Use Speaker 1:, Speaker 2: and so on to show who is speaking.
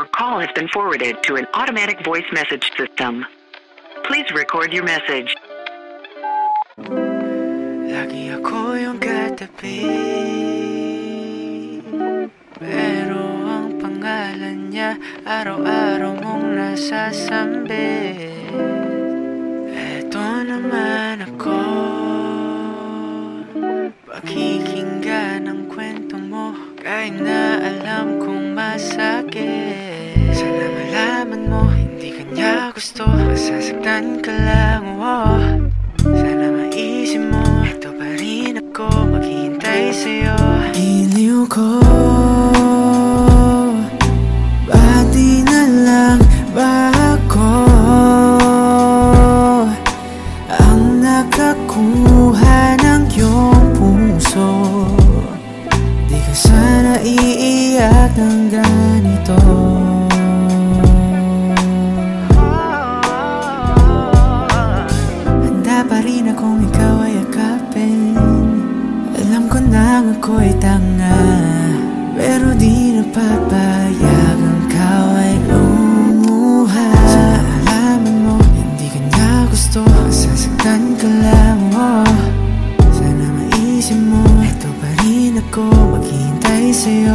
Speaker 1: Your call has been forwarded to an automatic voice message system. Please record your message.
Speaker 2: Lagi ako yung katabi, pero ang pangalan niya araw-araw mong nasasambit. Eto naman ako, pakikinggan ang kwento mo, kahit na alam kong masakit. Sana malaman mo, hindi ka niya gusto, masasaktan ka lang, oh. Sana maisip mo, ito pa rin ako, maghihintay sa'yo. Iniw ko, bati na lang ba ako ang nakakuha ng iyong puso? Di ka sana iiyak ng ganito. Pa rin akong ikaw ay yakapin. Alam ko nang ako'y tanga, pero di napapayagang ikaw ay lumuha. Sana alaman mo, hindi ka niya gusto, masasaktan ka lang, oh. Sana maisip mo, eto pa rin ako, maghihintay sa'yo.